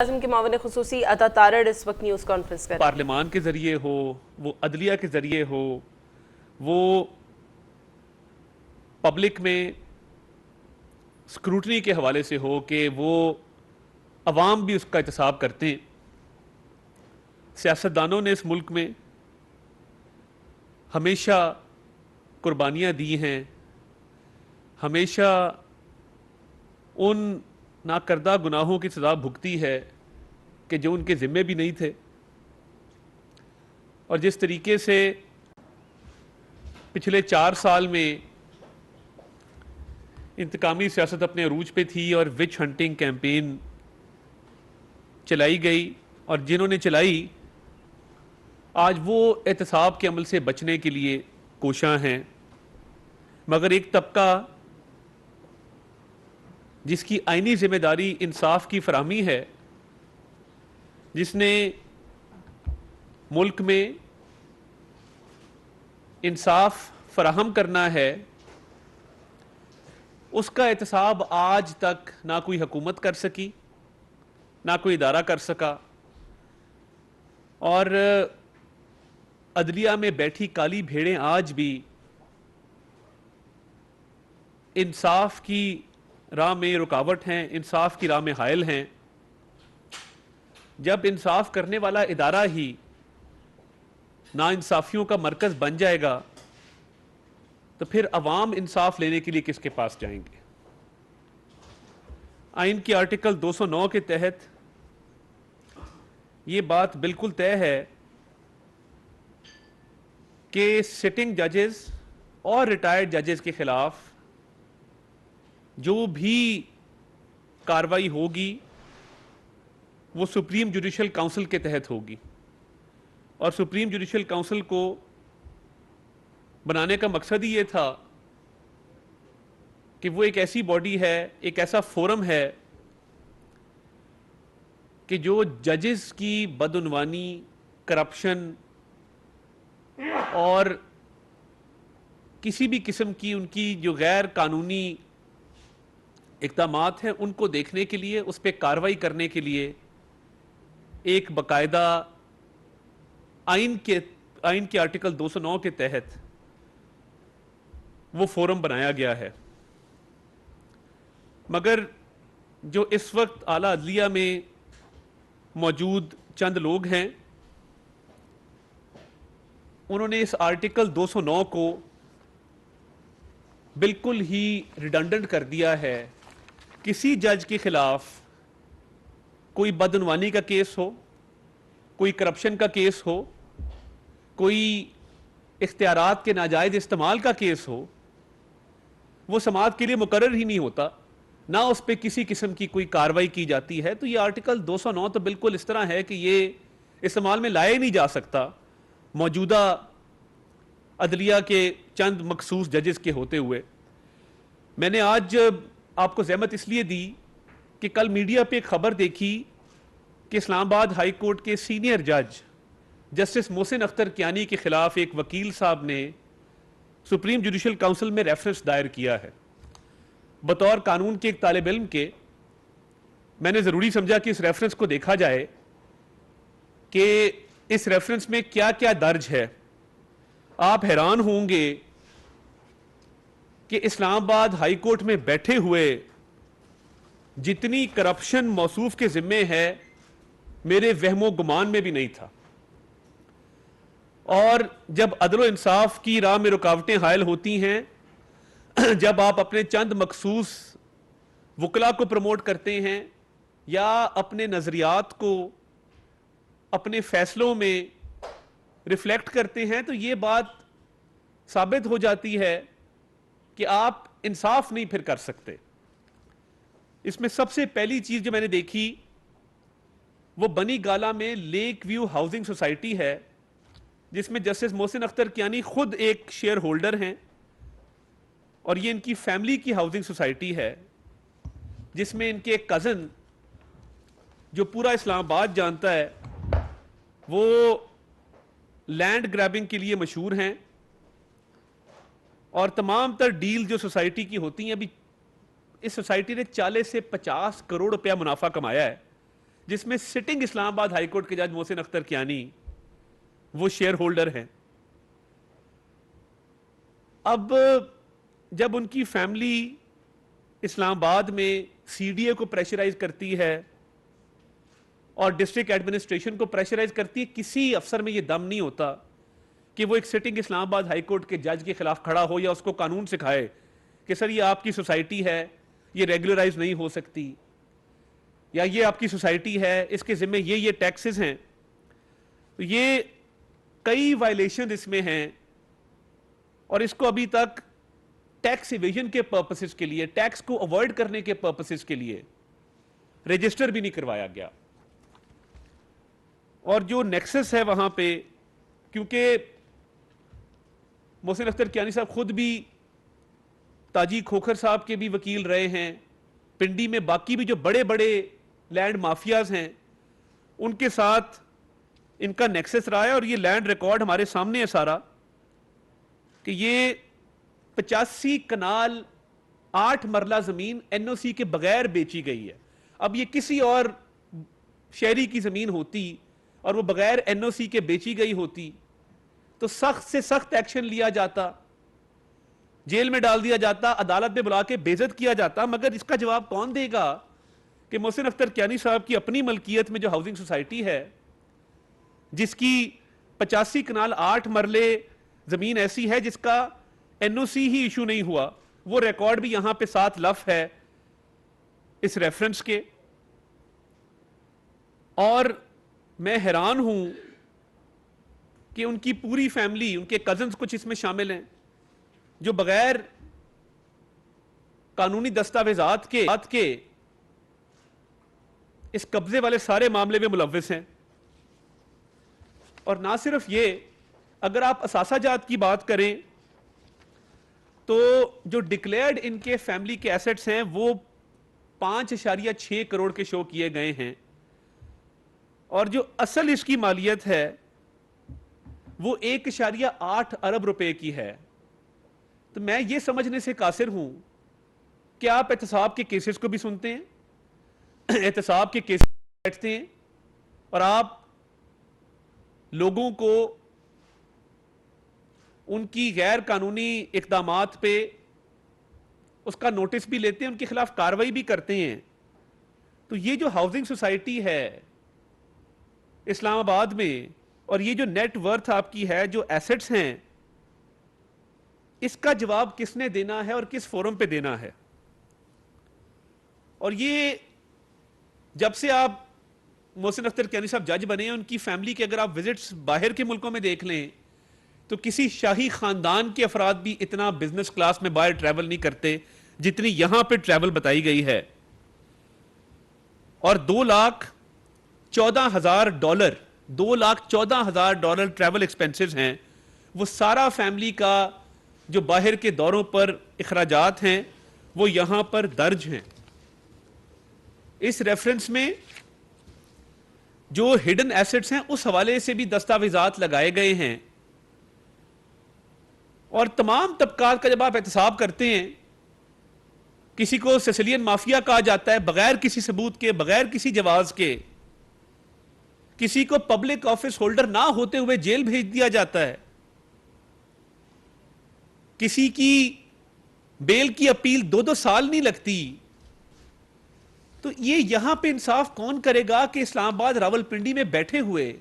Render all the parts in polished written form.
اعظم کے معاون خصوصی عطا تارڑ اس وقت نیوز کانفرنس کر رہے ہیں۔ پارلیمان کے ذریعے ہو، وہ عدلیہ کے ذریعے ہو، وہ پبلک میں اسکروٹنی کے حوالے سے ہو کہ وہ عوام بھی اس کا احتساب کرتے ہیں۔ سیاستدانوں نے اس ملک میں ہمیشہ قربانیاں دی ہیں، ہمیشہ ان ناکردہ گناہوں کی سزا بھگتی ہے کہ جو ان کے ذمے بھی نہیں تھے، اور جس طریقے سے پچھلے 4 سال میں انتقامی سیاست اپنے عروج پہ تھی اور وچ ہنٹنگ کیمپین چلائی گئی، اور جنہوں نے چلائی آج وہ احتساب کے عمل سے بچنے کے لیے کوشاں ہیں، مگر ایک طبقہ جس کی آئینی ذمہ داری انصاف کی فراہمی ہے، جس نے ملک میں انصاف فراہم کرنا ہے، اس کا احتساب آج تک نہ کوئی حکومت کر سکی، نہ کوئی ادارہ کر سکا، اور عدلیہ میں بیٹھی کالی بھیڑیں آج بھی انصاف کی راہ میں رکاوٹ ہیں، انصاف کی راہ میں حائل ہیں۔ جب انصاف کرنے والا ادارہ ہی ناانصافیوں کا مرکز بن جائے گا تو پھر عوام انصاف لینے کے لیے کس کے پاس جائیں گے؟ آئین کے آرٹیکل 209 کے تحت یہ بات بالکل طے ہے کہ سٹنگ ججز اور ریٹائرڈ ججز کے خلاف جو بھی کارروائی ہوگی وہ سپریم جوڈیشل کونسل کے تحت ہوگی، اور سپریم جوڈیشل کونسل کو بنانے کا مقصد ہی یہ تھا کہ وہ ایک ایسی باڈی ہے، ایک ایسا فورم ہے کہ جو ججز کی بدعنوانی، کرپشن اور کسی بھی قسم کی ان کی جو غیر قانونی اقدامات ہیں ان کو دیکھنے کے لیے، اس پہ کارروائی کرنے کے لیے ایک باقاعدہ آئین کے آرٹیکل 209 کے تحت وہ فورم بنایا گیا ہے۔ مگر جو اس وقت اعلیٰ عدلیہ میں موجود چند لوگ ہیں، انہوں نے اس آرٹیکل 209 کو بالکل ہی ریڈنڈنٹ کر دیا ہے۔ کسی جج کے خلاف کوئی بدعنوانی کا کیس ہو، کوئی کرپشن کا کیس ہو، کوئی اختیارات کے ناجائز استعمال کا کیس ہو، وہ سماعت کے لیے مقرر ہی نہیں ہوتا، نہ اس پہ کسی قسم کی کوئی کارروائی کی جاتی ہے۔ تو یہ آرٹیکل 209 تو بالکل اس طرح ہے کہ یہ استعمال میں لایا نہیں جا سکتا موجودہ عدلیہ کے چند مخصوص ججز کے ہوتے ہوئے۔ میں نے آج آپ کو زحمت اس لیے دی کہ کل میڈیا پہ ایک خبر دیکھی کہ اسلام آباد ہائی کورٹ کے سینئر جج جسٹس محسن اختر کیانی کے خلاف ایک وکیل صاحب نے سپریم جوڈیشل کونسل میں ریفرنس دائر کیا ہے۔ بطور قانون کے ایک طالب علم کے میں نے ضروری سمجھا کہ اس ریفرنس کو دیکھا جائے کہ اس ریفرنس میں کیا کیا درج ہے۔ آپ حیران ہوں گے کہ اسلام آباد ہائی کورٹ میں بیٹھے ہوئے جتنی کرپشن موصوف کے ذمے ہے میرے وہم و گمان میں بھی نہیں تھا، اور جب عدل و انصاف کی راہ میں رکاوٹیں حائل ہوتی ہیں، جب آپ اپنے چند مخصوص وکلا کو پروموٹ کرتے ہیں یا اپنے نظریات کو اپنے فیصلوں میں ریفلیکٹ کرتے ہیں، تو یہ بات ثابت ہو جاتی ہے کہ آپ انصاف نہیں پھر کر سکتے۔ اس میں سب سے پہلی چیز جو میں نے دیکھی وہ بنی گالا میں لیک ویو ہاؤسنگ سوسائٹی ہے، جس میں جسٹس محسن اختر کیانی خود ایک شیئر ہولڈر ہیں، اور یہ ان کی فیملی کی ہاؤسنگ سوسائٹی ہے، جس میں ان کے ایک کزن جو پورا اسلام آباد جانتا ہے، وہ لینڈ گریبنگ کے لیے مشہور ہیں، اور تمام تر ڈیل جو سوسائٹی کی ہوتی ہیں، ابھی اس سوسائٹی نے 40 سے 50 کروڑ روپیہ منافع کمایا ہے جس میں سٹنگ اسلام آباد ہائی کورٹ کے جج محسن اختر کیانی وہ شیئر ہولڈر ہیں. اب جب ان کی فیملی اسلام آباد میں سی ڈی اے کو پریشرائز کرتی ہے اور ڈسٹرکٹ ایڈمنسٹریشن کو پریشرائز کرتی ہے, کسی افسر میں یہ دم نہیں ہوتا کہ وہ ایک سٹنگ اسلام آباد ہائی کورٹ کے جج کے خلاف کھڑا ہو یا اس کو قانون سکھائے کہ سر یہ آپ کی سوسائٹی ہے, یہ ریگولرائز نہیں ہو سکتی, یا یہ آپ کی سوسائٹی ہے, اس کے ذمہ یہ ٹیکسز ہیں. یہ کئی وائلیشن اس میں ہیں اور اس کو ابھی تک ٹیکس ایویژن کے پرپسز کے لیے, ٹیکس کو اوائڈ کرنے کے پرپسز کے لیے رجسٹر بھی نہیں کروایا گیا. اور جو نیکسس ہے وہاں پہ, کیونکہ محسن اختر کیانی صاحب خود بھی تاجی کھوکھر صاحب کے بھی وکیل رہے ہیں, پنڈی میں باقی بھی جو بڑے بڑے لینڈ مافیاز ہیں ان کے ساتھ ان کا نیکسس رہا ہے. اور یہ لینڈ ریکارڈ ہمارے سامنے ہے سارا کہ یہ 85 کنال 8 مرلہ زمین این او سی کے بغیر بیچی گئی ہے. اب یہ کسی اور شہری کی زمین ہوتی اور وہ بغیر این او سی کے بیچی گئی ہوتی تو سخت سے سخت ایکشن لیا جاتا, جیل میں ڈال دیا جاتا, عدالت میں بلا کے بے عزت کیا جاتا. مگر اس کا جواب کون دے گا کہ محسن اختر کیانی صاحب کی اپنی ملکیت میں جو ہاؤسنگ سوسائٹی ہے جس کی 85 کنال 8 مرلے زمین ایسی ہے جس کا این او سی ہی ایشو نہیں ہوا, وہ ریکارڈ بھی یہاں پہ ساتھ لف ہے اس ریفرنس کے. اور میں حیران ہوں کہ ان کی پوری فیملی, ان کے کزنز کچھ اس میں شامل ہیں جو بغیر قانونی دستاویزات کے اس قبضے والے سارے معاملے میں ملوث ہیں. اور نہ صرف یہ, اگر آپ اثاثہ جات کی بات کریں تو جو ڈکلیئرڈ ان کے فیملی کے ایسٹس ہیں وہ 5.6 کروڑ کے شو کیے گئے ہیں, اور جو اصل اس کی مالیت ہے وہ 1.8 ارب روپے کی ہے. تو میں یہ سمجھنے سے قاصر ہوں کہ آپ احتساب کے کیسز کو بھی سنتے ہیں, احتساب کے کیسز بیٹھتے ہیں اور آپ لوگوں کو ان کی غیر قانونی اقدامات پہ اس کا نوٹس بھی لیتے ہیں, ان کے خلاف کارروائی بھی کرتے ہیں. تو یہ جو ہاؤسنگ سوسائٹی ہے اسلام آباد میں اور یہ جو نیٹ ورتھ آپ کی ہے, جو ایسٹس ہیں, اس کا جواب کس نے دینا ہے اور کس فورم پہ دینا ہے. اور یہ جب سے آپ محسن اختر کیانی صاحب جج بنے ہیں, ان کی فیملی کے اگر آپ وزٹس باہر کے ملکوں میں دیکھ لیں تو کسی شاہی خاندان کے افراد بھی اتنا بزنس کلاس میں باہر ٹریول نہیں کرتے جتنی یہاں پہ ٹریول بتائی گئی ہے. اور $2,14,000 ٹریول ایکسپینسز ہیں, وہ سارا فیملی کا جو باہر کے دوروں پر اخراجات ہیں وہ یہاں پر درج ہیں. اس ریفرنس میں جو ہڈن ایسٹس ہیں اس حوالے سے بھی دستاویزات لگائے گئے ہیں. اور تمام طبقات کا جب آپ احتساب کرتے ہیں, کسی کو سیسیلین مافیا کہا جاتا ہے بغیر کسی ثبوت کے, بغیر کسی جواز کے, کسی کو پبلک آفس ہولڈر نہ ہوتے ہوئے جیل بھیج دیا جاتا ہے, کسی کی بیل کی اپیل 2 سال نہیں لگتی. تو یہ یہاں پہ انصاف کون کرے گا کہ اسلام آباد راولپنڈی میں بیٹھے ہوئے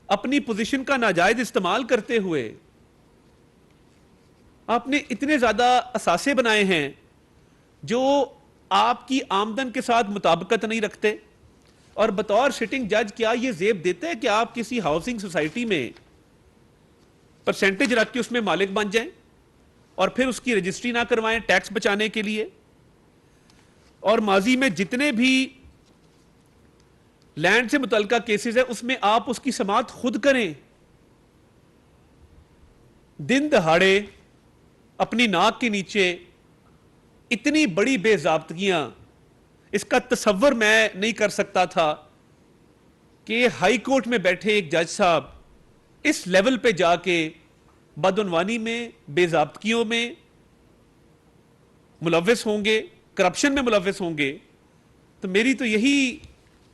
اپنی پوزیشن کا ناجائز استعمال کرتے ہوئے آپ نے اتنے زیادہ اثاثے بنائے ہیں جو آپ کی آمدن کے ساتھ مطابقت نہیں رکھتے, اور بطور سٹنگ جج کیا یہ زیب دیتے ہیں کہ آپ کسی ہاؤسنگ سوسائٹی میں پرسنٹیج رکھ کے اس میں مالک بن جائیں اور پھر اس کی رجسٹری نہ کروائیں ٹیکس بچانے کے لیے. اور ماضی میں جتنے بھی لینڈ سے متعلقہ کیسز ہیں اس میں آپ اس کی سماعت خود کریں, دن دہاڑے اپنی ناک کے نیچے اتنی بڑی بے ضابطگیاں, اس کا تصور میں نہیں کر سکتا تھا کہ ہائی کورٹ میں بیٹھے ایک جج صاحب اس لیول پہ جا کے بدعنوانی میں, بے ضابطگیوں میں ملوث ہوں گے, کرپشن میں ملوث ہوں گے. تو میری تو یہی